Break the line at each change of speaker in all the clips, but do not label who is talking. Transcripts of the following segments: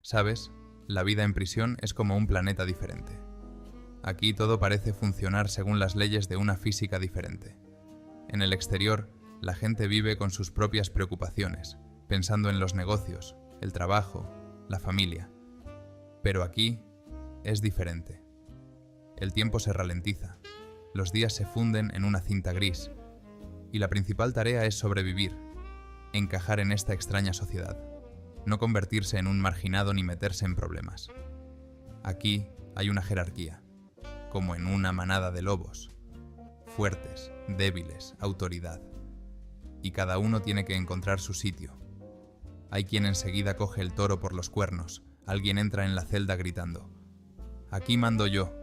¿Sabes? La vida en prisión es como un planeta diferente. Aquí todo parece funcionar según las leyes de una física diferente. En el exterior, la gente vive con sus propias preocupaciones, pensando en los negocios, el trabajo, la familia. Pero aquí es diferente. El tiempo se ralentiza, los días se funden en una cinta gris, y la principal tarea es sobrevivir, encajar en esta extraña sociedad, no convertirse en un marginado ni meterse en problemas. Aquí hay una jerarquía, como en una manada de lobos, fuertes, débiles, autoridad, y cada uno tiene que encontrar su sitio. Hay quien enseguida coge el toro por los cuernos, alguien entra en la celda gritando: «Aquí mando yo».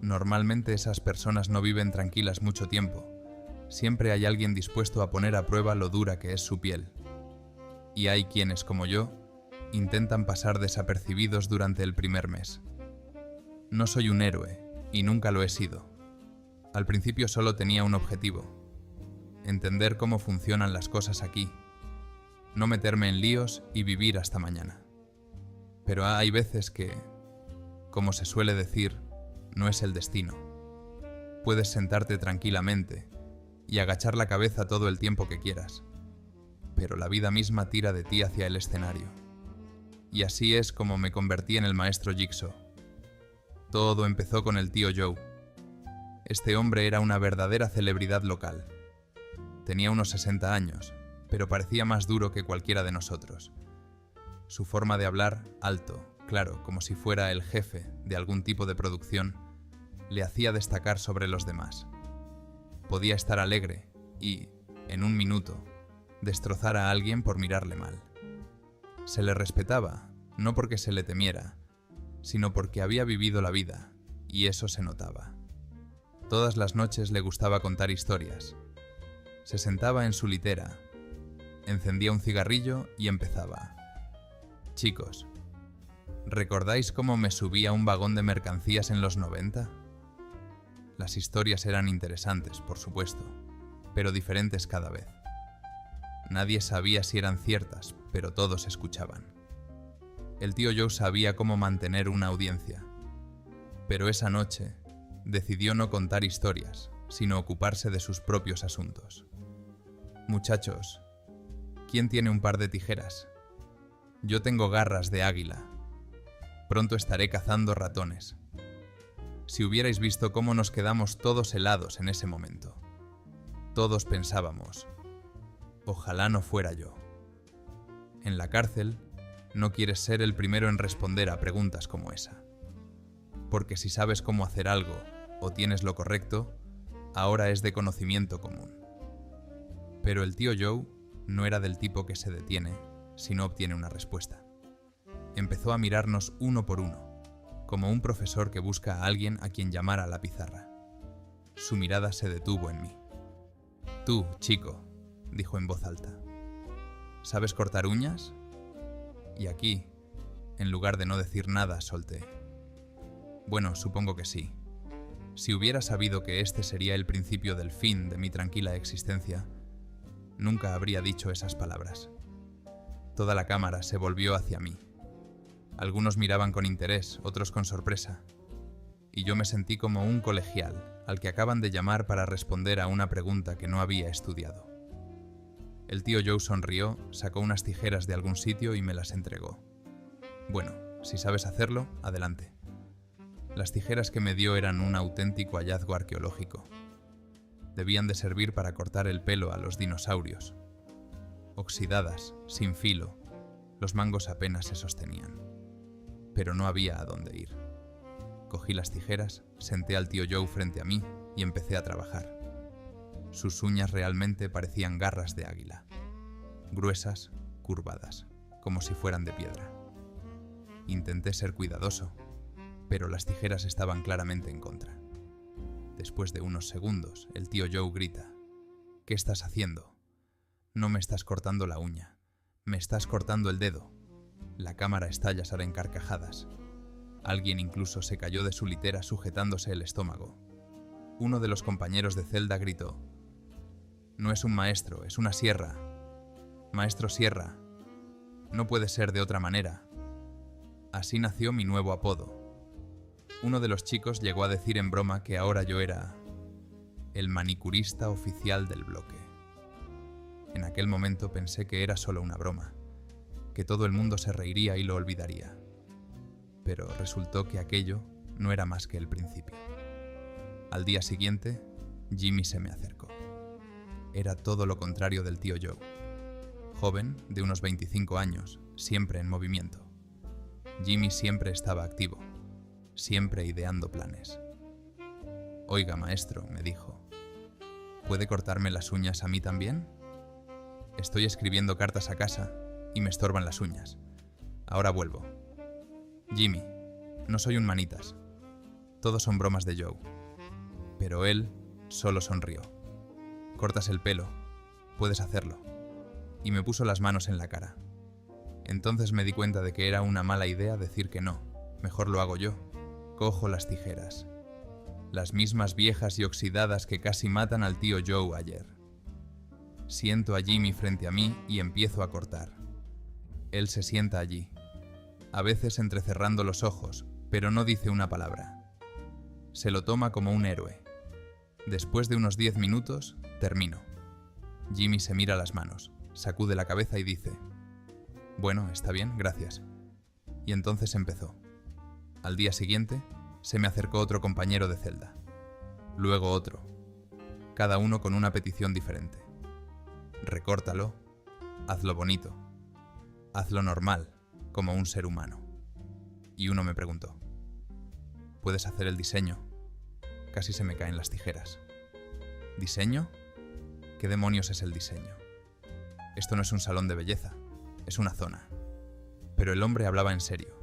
Normalmente esas personas no viven tranquilas mucho tiempo. Siempre hay alguien dispuesto a poner a prueba lo dura que es su piel. Y hay quienes, como yo, intentan pasar desapercibidos durante el primer mes. No soy un héroe, y nunca lo he sido. Al principio solo tenía un objetivo: entender cómo funcionan las cosas aquí, no meterme en líos y vivir hasta mañana. Pero hay veces que, como se suele decir, no es el destino. Puedes sentarte tranquilamente y agachar la cabeza todo el tiempo que quieras, pero la vida misma tira de ti hacia el escenario. Y así es como me convertí en el maestro Jigsaw. Todo empezó con el tío Joe. Este hombre era una verdadera celebridad local. Tenía unos 60 años, pero parecía más duro que cualquiera de nosotros. Su forma de hablar, alto, claro, como si fuera el jefe de algún tipo de producción, le hacía destacar sobre los demás. Podía estar alegre y, en un minuto, destrozar a alguien por mirarle mal. Se le respetaba, no porque se le temiera, sino porque había vivido la vida, y eso se notaba. Todas las noches le gustaba contar historias. Se sentaba en su litera, encendía un cigarrillo y empezaba: «Chicos, ¿recordáis cómo me subí a un vagón de mercancías en los 90? Las historias eran interesantes, por supuesto, pero diferentes cada vez. Nadie sabía si eran ciertas, pero todos escuchaban. El tío Joe sabía cómo mantener una audiencia, pero esa noche decidió no contar historias, sino ocuparse de sus propios asuntos. Muchachos, ¿quién tiene un par de tijeras? Yo tengo garras de águila. Pronto estaré cazando ratones». Si hubierais visto cómo nos quedamos todos helados en ese momento. Todos pensábamos: ojalá no fuera yo. En la cárcel, no quieres ser el primero en responder a preguntas como esa. Porque si sabes cómo hacer algo o tienes lo correcto, ahora es de conocimiento común. Pero el tío Joe no era del tipo que se detiene si no obtiene una respuesta. Empezó a mirarnos uno por uno, como un profesor que busca a alguien a quien llamar a la pizarra. Su mirada se detuvo en mí. «Tú, chico», dijo en voz alta, «¿sabes cortar uñas?» Y aquí, en lugar de no decir nada, solté: «Bueno, supongo que sí. Si hubiera sabido que este sería el principio del fin de mi tranquila existencia, nunca habría dicho esas palabras». Toda la cámara se volvió hacia mí. Algunos miraban con interés, otros con sorpresa, y yo me sentí como un colegial al que acaban de llamar para responder a una pregunta que no había estudiado. El tío Joe sonrió, sacó unas tijeras de algún sitio y me las entregó. «Bueno, si sabes hacerlo, adelante». Las tijeras que me dio eran un auténtico hallazgo arqueológico. Debían de servir para cortar el pelo a los dinosaurios. Oxidadas, sin filo, los mangos apenas se sostenían. Pero no había a dónde ir. Cogí las tijeras, senté al tío Joe frente a mí y empecé a trabajar. Sus uñas realmente parecían garras de águila, gruesas, curvadas, como si fueran de piedra. Intenté ser cuidadoso, pero las tijeras estaban claramente en contra. Después de unos segundos, el tío Joe grita: «¿Qué estás haciendo? No me estás cortando la uña, me estás cortando el dedo». La cámara estalla en carcajadas. Alguien incluso se cayó de su litera sujetándose el estómago. Uno de los compañeros de celda gritó: «No es un maestro, es una sierra. Maestro Sierra. No puede ser de otra manera. Así nació mi nuevo apodo. Uno de los chicos llegó a decir en broma que ahora yo era el manicurista oficial del bloque. En aquel momento pensé que era solo una broma, que todo el mundo se reiría y lo olvidaría. Pero resultó que aquello no era más que el principio. Al día siguiente, Jimmy se me acercó. Era todo lo contrario del tío Joe. Joven, de unos 25 años, siempre en movimiento. Jimmy siempre estaba activo, siempre ideando planes. «Oiga, maestro», me dijo, ¿puede cortarme las uñas a mí también? Estoy escribiendo cartas a casa y me estorban las uñas. Ahora vuelvo. Jimmy, no soy un manitas. Todos son bromas de Joe. Pero él solo sonrió. «Cortas el pelo, puedes hacerlo». Y me puso las manos en la cara. Entonces me di cuenta de que era una mala idea decir que no. Mejor lo hago yo. Cojo las tijeras. Las mismas viejas y oxidadas que casi matan al tío Joe ayer. Siento a Jimmy frente a mí y empiezo a cortar. Él se sienta allí, a veces entrecerrando los ojos, pero no dice una palabra. Se lo toma como un héroe. Después de unos 10 minutos, termino. Jimmy se mira las manos, sacude la cabeza y dice: «Bueno, está bien, gracias». Y entonces empezó. Al día siguiente, se me acercó otro compañero de celda. Luego otro. Cada uno con una petición diferente. «Recórtalo, hazlo bonito, hazlo normal, como un ser humano». Y uno me preguntó: «¿Puedes hacer el diseño?». Casi se me caen las tijeras. ¿Diseño? ¿Qué demonios es el diseño? Esto no es un salón de belleza, es una zona. Pero el hombre hablaba en serio,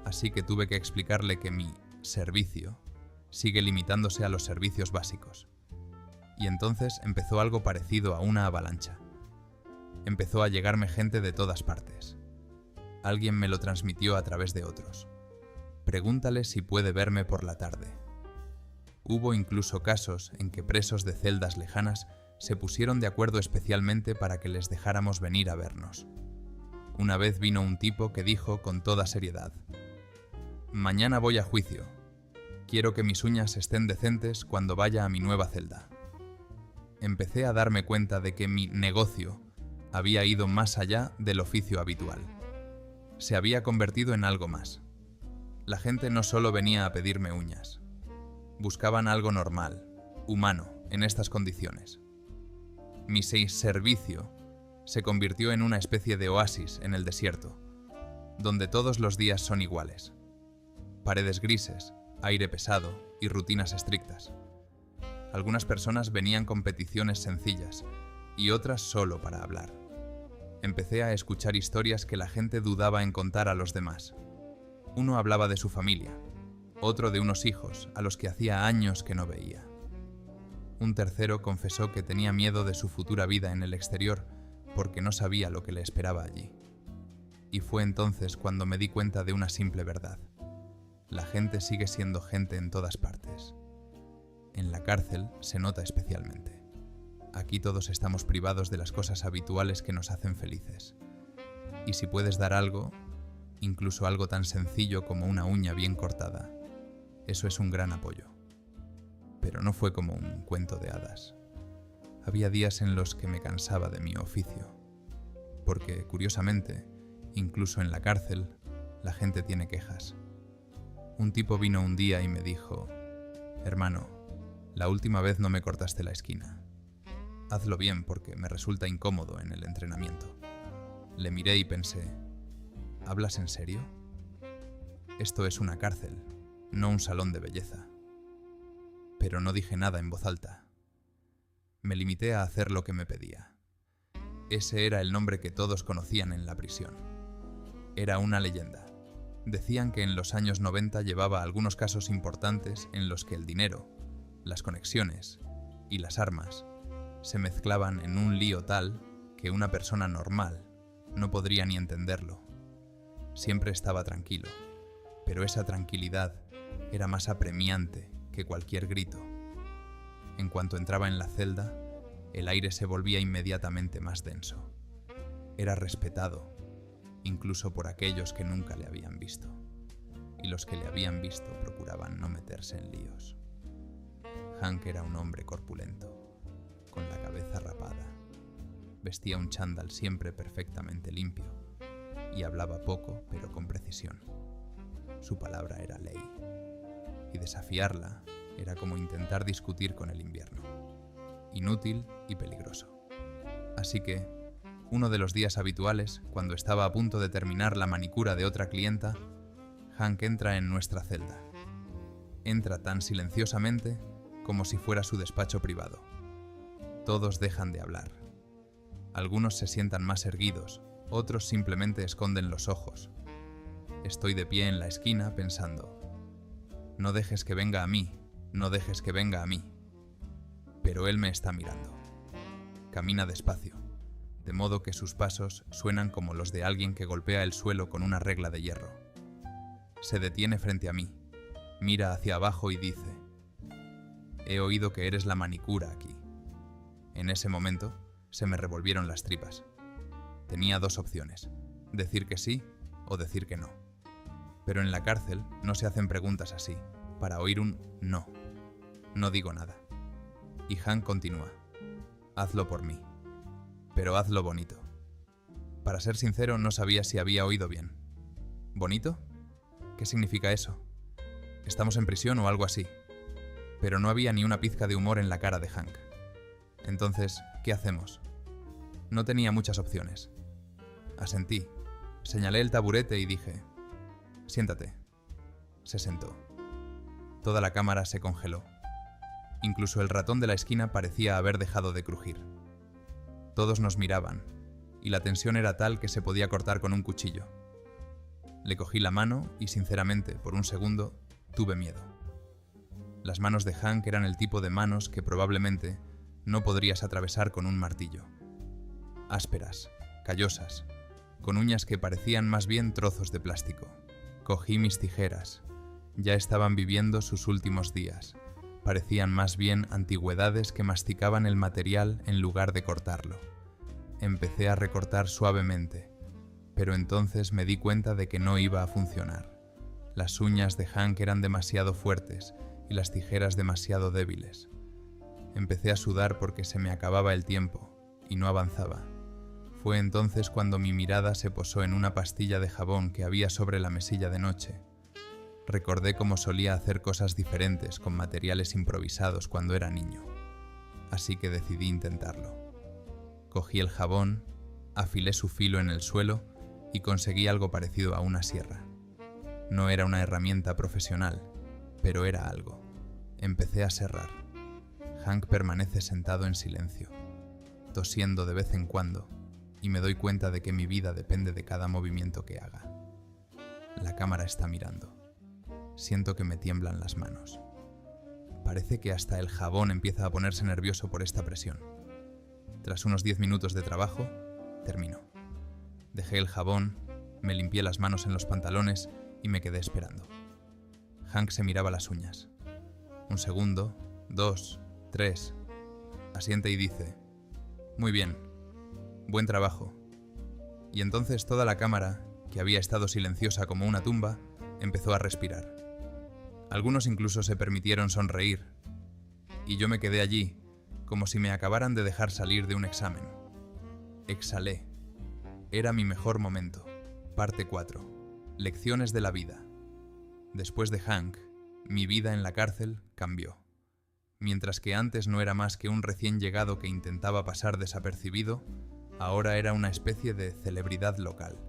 así que tuve que explicarle que mi servicio sigue limitándose a los servicios básicos. Y entonces empezó algo parecido a una avalancha. Empezó a llegarme gente de todas partes. Alguien me lo transmitió a través de otros. «Pregúntale si puede verme por la tarde». Hubo incluso casos en que presos de celdas lejanas se pusieron de acuerdo especialmente para que les dejáramos venir a vernos. Una vez vino un tipo que dijo con toda seriedad: «Mañana voy a juicio. Quiero que mis uñas estén decentes cuando vaya a mi nueva celda». Empecé a darme cuenta de que mi negocio había ido más allá del oficio habitual. Se había convertido en algo más. La gente no solo venía a pedirme uñas. Buscaban algo normal, humano, en estas condiciones. Mi servicio se convirtió en una especie de oasis en el desierto, donde todos los días son iguales. Paredes grises, aire pesado y rutinas estrictas. Algunas personas venían con peticiones sencillas y otras solo para hablar. Empecé a escuchar historias que la gente dudaba en contar a los demás. Uno hablaba de su familia, otro de unos hijos a los que hacía años que no veía. Un tercero confesó que tenía miedo de su futura vida en el exterior porque no sabía lo que le esperaba allí. Y fue entonces cuando me di cuenta de una simple verdad. La gente sigue siendo gente en todas partes. En la cárcel se nota especialmente. Aquí todos estamos privados de las cosas habituales que nos hacen felices. Y si puedes dar algo, incluso algo tan sencillo como una uña bien cortada, eso es un gran apoyo. Pero no fue como un cuento de hadas. Había días en los que me cansaba de mi oficio, porque, curiosamente, incluso en la cárcel, la gente tiene quejas. Un tipo vino un día y me dijo: «Hermano, la última vez no me cortaste la esquina. Hazlo bien porque me resulta incómodo en el entrenamiento». Le miré y pensé: ¿hablas en serio? Esto es una cárcel, no un salón de belleza. Pero no dije nada en voz alta. Me limité a hacer lo que me pedía. Ese era el nombre que todos conocían en la prisión. Era una leyenda. Decían que en los años 90 llevaba algunos casos importantes en los que el dinero, las conexiones y las armas se mezclaban en un lío tal que una persona normal no podría ni entenderlo. Siempre estaba tranquilo, pero esa tranquilidad era más apremiante que cualquier grito. En cuanto entraba en la celda, el aire se volvía inmediatamente más denso. Era respetado, incluso por aquellos que nunca le habían visto. Y los que le habían visto procuraban no meterse en líos. Hank era un hombre corpulento, con la cabeza rapada. Vestía un chándal siempre perfectamente limpio y hablaba poco, pero con precisión. Su palabra era ley, y desafiarla era como intentar discutir con el invierno. Inútil y peligroso. Así que, uno de los días habituales, cuando estaba a punto de terminar la manicura de otra clienta, Hank entra en nuestra celda. Entra tan silenciosamente como si fuera su despacho privado. Todos dejan de hablar. Algunos se sientan más erguidos, otros simplemente esconden los ojos. Estoy de pie en la esquina pensando, no dejes que venga a mí, no dejes que venga a mí. Pero él me está mirando. Camina despacio, de modo que sus pasos suenan como los de alguien que golpea el suelo con una regla de hierro. Se detiene frente a mí, mira hacia abajo y dice, he oído que eres la manicura aquí. En ese momento, se me revolvieron las tripas. Tenía dos opciones, decir que sí o decir que no. Pero en la cárcel no se hacen preguntas así, para oír un no. No digo nada. Y Hank continúa, hazlo por mí, pero hazlo bonito. Para ser sincero, no sabía si había oído bien. ¿Bonito? ¿Qué significa eso? ¿Estamos en prisión o algo así? Pero no había ni una pizca de humor en la cara de Hank. Entonces, ¿qué hacemos? No tenía muchas opciones. Asentí, señalé el taburete y dije, siéntate. Se sentó. Toda la cámara se congeló. Incluso el ratón de la esquina parecía haber dejado de crujir. Todos nos miraban, y la tensión era tal que se podía cortar con un cuchillo. Le cogí la mano y, sinceramente, por un segundo, tuve miedo. Las manos de Hank eran el tipo de manos que probablemente no podrías atravesar con un martillo. Ásperas, callosas, con uñas que parecían más bien trozos de plástico. Cogí mis tijeras. Ya estaban viviendo sus últimos días. Parecían más bien antigüedades que masticaban el material en lugar de cortarlo. Empecé a recortar suavemente, pero entonces me di cuenta de que no iba a funcionar. Las uñas de Hank eran demasiado fuertes y las tijeras demasiado débiles. Empecé a sudar porque se me acababa el tiempo y no avanzaba. Fue entonces cuando mi mirada se posó en una pastilla de jabón que había sobre la mesilla de noche. Recordé cómo solía hacer cosas diferentes con materiales improvisados cuando era niño, así que decidí intentarlo. Cogí el jabón, afilé su filo en el suelo y conseguí algo parecido a una sierra. No era una herramienta profesional, pero era algo. Empecé a serrar. Hank permanece sentado en silencio, tosiendo de vez en cuando, y me doy cuenta de que mi vida depende de cada movimiento que haga. La cámara está mirando. Siento que me tiemblan las manos. Parece que hasta el jabón empieza a ponerse nervioso por esta presión. Tras unos 10 minutos de trabajo, termino. Dejé el jabón, me limpié las manos en los pantalones y me quedé esperando. Hank se miraba las uñas. Un segundo, 2, 3. Asiente y dice, muy bien, buen trabajo. Y entonces toda la cámara, que había estado silenciosa como una tumba, empezó a respirar. Algunos incluso se permitieron sonreír, y yo me quedé allí, como si me acabaran de dejar salir de un examen. Exhalé. Era mi mejor momento. Parte 4. Lecciones de la vida. Después de Hank, mi vida en la cárcel cambió. Mientras que antes no era más que un recién llegado que intentaba pasar desapercibido, ahora era una especie de celebridad local.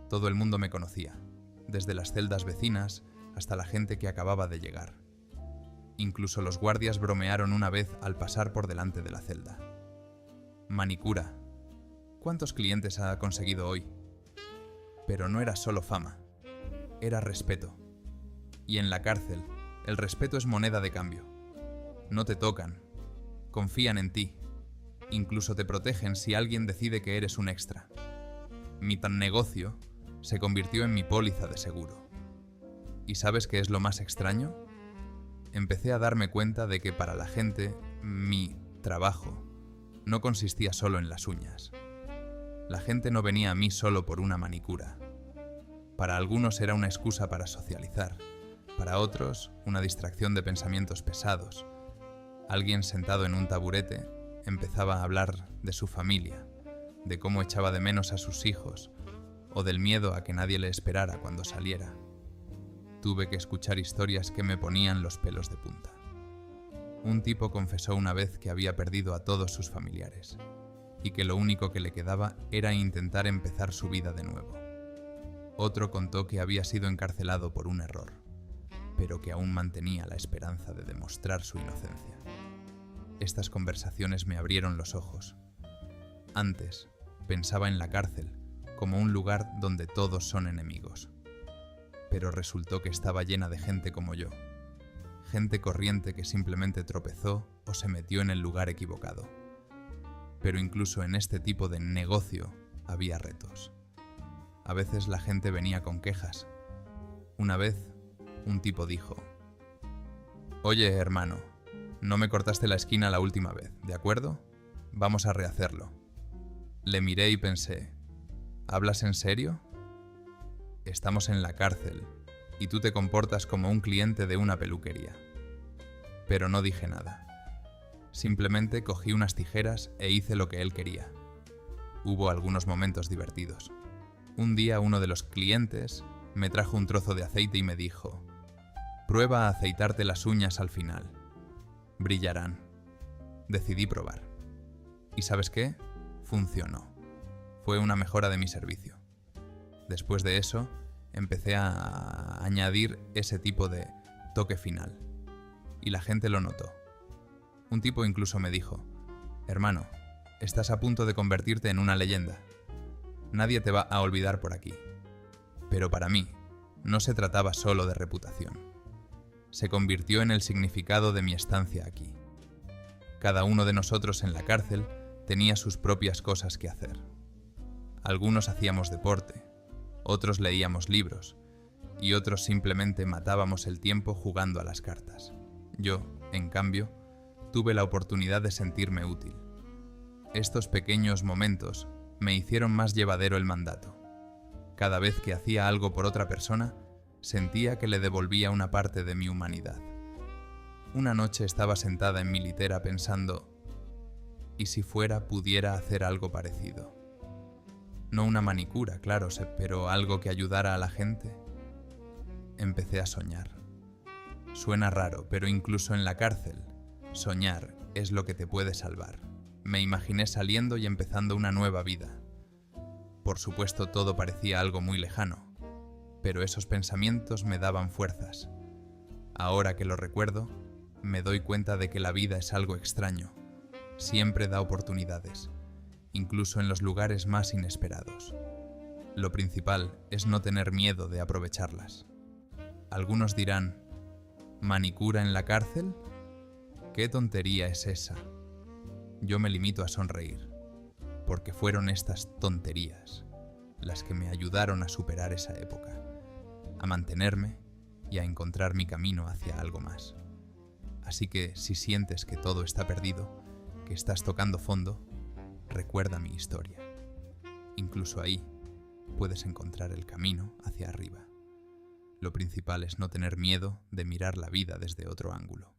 Todo el mundo me conocía, desde las celdas vecinas hasta la gente que acababa de llegar. Incluso los guardias bromearon una vez al pasar por delante de la celda. Manicura. ¿Cuántos clientes ha conseguido hoy? Pero no era solo fama, era respeto. Y en la cárcel, el respeto es moneda de cambio. No te tocan, confían en ti, incluso te protegen si alguien decide que eres un extra. Mi tan negocio se convirtió en mi póliza de seguro. ¿Y sabes qué es lo más extraño? Empecé a darme cuenta de que para la gente, mi trabajo no consistía solo en las uñas. La gente no venía a mí solo por una manicura. Para algunos era una excusa para socializar, para otros una distracción de pensamientos pesados. Alguien sentado en un taburete empezaba a hablar de su familia, de cómo echaba de menos a sus hijos o del miedo a que nadie le esperara cuando saliera. Tuve que escuchar historias que me ponían los pelos de punta. Un tipo confesó una vez que había perdido a todos sus familiares y que lo único que le quedaba era intentar empezar su vida de nuevo. Otro contó que había sido encarcelado por un error, pero que aún mantenía la esperanza de demostrar su inocencia. Estas conversaciones me abrieron los ojos. Antes, pensaba en la cárcel como un lugar donde todos son enemigos. Pero resultó que estaba llena de gente como yo. Gente corriente que simplemente tropezó o se metió en el lugar equivocado. Pero incluso en este tipo de negocio había retos. A veces la gente venía con quejas. Una vez, un tipo dijo: «Oye, hermano, no me cortaste la esquina la última vez, ¿de acuerdo? Vamos a rehacerlo». Le miré y pensé: ¿hablas en serio? Estamos en la cárcel y tú te comportas como un cliente de una peluquería. Pero no dije nada. Simplemente cogí unas tijeras e hice lo que él quería. Hubo algunos momentos divertidos. Un día uno de los clientes me trajo un trozo de aceite y me dijo: «Prueba a aceitarte las uñas al final. Brillarán». Decidí probar. ¿Y sabes qué? Funcionó. Fue una mejora de mi servicio. Después de eso, empecé a añadir ese tipo de toque final. Y la gente lo notó. Un tipo incluso me dijo: «Hermano, estás a punto de convertirte en una leyenda. Nadie te va a olvidar por aquí». Pero para mí, no se trataba solo de reputación. Se convirtió en el significado de mi estancia aquí. Cada uno de nosotros en la cárcel tenía sus propias cosas que hacer. Algunos hacíamos deporte, otros leíamos libros y otros simplemente matábamos el tiempo jugando a las cartas. Yo, en cambio, tuve la oportunidad de sentirme útil. Estos pequeños momentos me hicieron más llevadero el mandato. Cada vez que hacía algo por otra persona, sentía que le devolvía una parte de mi humanidad. Una noche estaba sentada en mi litera pensando: ¿y si pudiera hacer algo parecido? No una manicura, claro, pero algo que ayudara a la gente. Empecé a soñar. Suena raro, pero incluso en la cárcel, soñar es lo que te puede salvar. Me imaginé saliendo y empezando una nueva vida. Por supuesto, todo parecía algo muy lejano, pero esos pensamientos me daban fuerzas. Ahora que lo recuerdo, me doy cuenta de que la vida es algo extraño. Siempre da oportunidades, incluso en los lugares más inesperados. Lo principal es no tener miedo de aprovecharlas. Algunos dirán: ¿manicura en la cárcel? ¿Qué tontería es esa? Yo me limito a sonreír, porque fueron estas tonterías las que me ayudaron a superar esa época, a mantenerme y a encontrar mi camino hacia algo más. Así que si sientes que todo está perdido, que estás tocando fondo, recuerda mi historia. Incluso ahí puedes encontrar el camino hacia arriba. Lo principal es no tener miedo de mirar la vida desde otro ángulo.